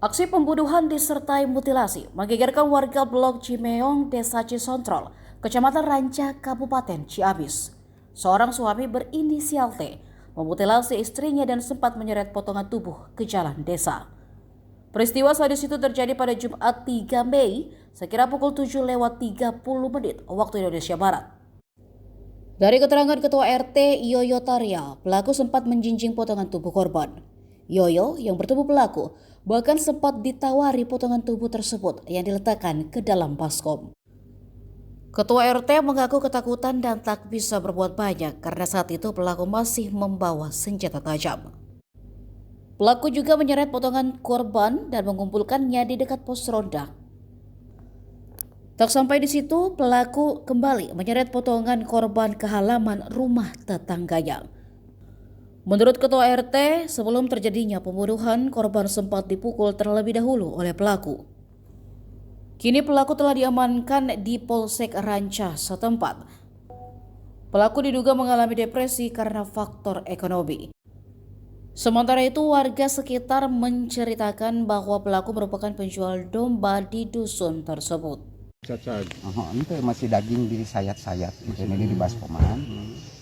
Aksi pembunuhan disertai mutilasi menggegerkan warga Blok Cimeong, Desa Cisontrol, Kecamatan Ranca, Kabupaten Ciamis. Seorang suami berinisial T memutilasi istrinya dan sempat menyeret potongan tubuh ke jalan desa. Peristiwa sadis itu terjadi pada Jumat 3 Mei sekira pukul 7:30 waktu Indonesia Barat. Dari keterangan Ketua RT Yoyo Tarya, pelaku sempat menjinjing potongan tubuh korban. Yoyo yang bertemu pelaku bahkan sempat ditawari potongan tubuh tersebut yang diletakkan ke dalam baskom. Ketua RT mengaku ketakutan dan tak bisa berbuat banyak karena saat itu pelaku masih membawa senjata tajam. Pelaku juga menyeret potongan korban dan mengumpulkannya di dekat pos ronda. Tak sampai di situ, pelaku kembali menyeret potongan korban ke halaman rumah tetangganya. Menurut Ketua RT, sebelum terjadinya pembunuhan, korban sempat dipukul terlebih dahulu oleh pelaku. Kini pelaku telah diamankan di Polsek Ranca setempat. Pelaku diduga mengalami depresi karena faktor ekonomi. Sementara itu, warga sekitar menceritakan bahwa pelaku merupakan penjual domba di dusun tersebut. Itu masih daging di sayat-sayat, ini di baskoman,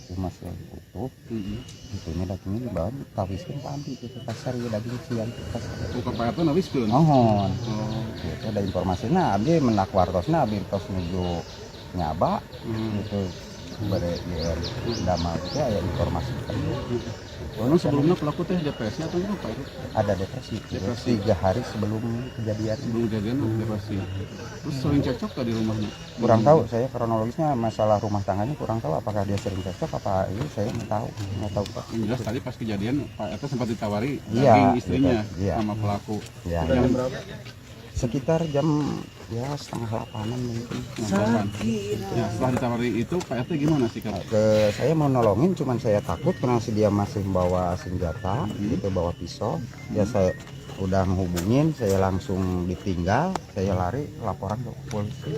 itu masih utuh. Itu ini dagingnya dibawa ditawiskan ke ambil ke pasar ya daging siang ke pasar. Bukan Pak RT nawiskeun. Itu ada informasinya, abdi menak wartosna, abdi tos nuju nyaba, itu bade ya dama itu ada informasi. Ono sebelumnya pelaku teh depresi atau apa itu? Ada depresi. 3 hari sebelum kejadian. Depresi. Terus sering cekcok tadi rumahnya? Kurang tahu saya kronologisnya masalah rumah tangganya kurang tahu apakah dia sering cekcok apa ini saya nggak tahu Pak. Jelas tadi pas kejadian Pak RT sempat ditawari daging istrinya iya. sama pelaku. Ya. Jam berapa? Sekitar jam ya 7:30 mungkin. Ya, setelah ditawari itu Pak RT gimana sih Kak? Saya mau nolongin cuman saya takut karena dia masih bawa senjata, gitu bawa pisau. Ya saya udah menghubungin, saya langsung ditinggal, saya lari laporan ke polisi.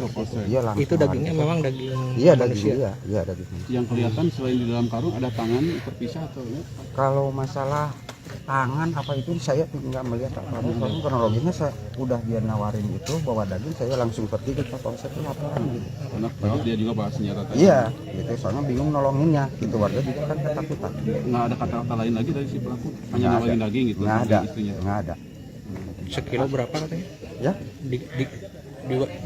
Iya, itu dagingnya memang daging. Iya daging dia, iya daging. Yang kelihatan selain di dalam karung ada tangan terpisah atau ya? Kalau masalah tangan apa itu saya nggak melihat apa-apa. Soalnya kronologisnya saya udah dia nawarin itu bawa daging, saya langsung pergi ke polsek laporan gitu. Karena dia juga bawa senjata tajam. Iya, gitu. Soalnya bingung nolonginnya, gitu warga juga kan ketakutan. Nggak ada kata-kata lain lagi dari si pelaku, hanya nawarin daging gitu. Nggak ada, Istrinya. nggak ada. Sekilo berapa katanya? Ya? Di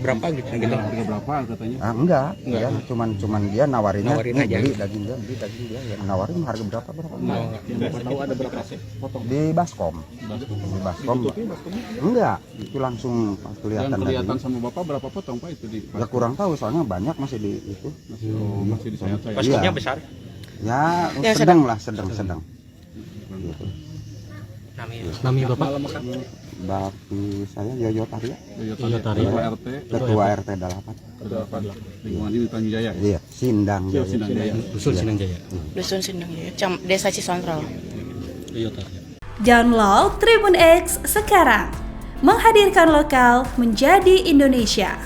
berapa gitu? Harga berapa katanya? Enggak. Ya, cuman dia nawarinnya Nawarin aja. beli daging dia, ya nawarin harga berapa? Yang Bapak tahu ada berapa potong? Di baskom. Di baskom. Enggak, itu langsung kelihatan. Yang kelihatan daging. sama Bapak berapa potong Pak itu di Ya kurang tahu soalnya banyak masih di itu. masih di sayap-sayap. Baskomnya Iya. besar. Ya, sedang lah, sedang. Gitu. Nami Bapak? Bapakku saya Yoyo Tarya, Ketua RT Ketua RT 8. lingkungan ini Tanjung Jaya. Iya, Sindang. Sindang Jaya. Dusun Sindang Jaya. Dusun Sindang Jaya, Desa Cisontrol. Download Tribun X sekarang, menghadirkan lokal menjadi Indonesia.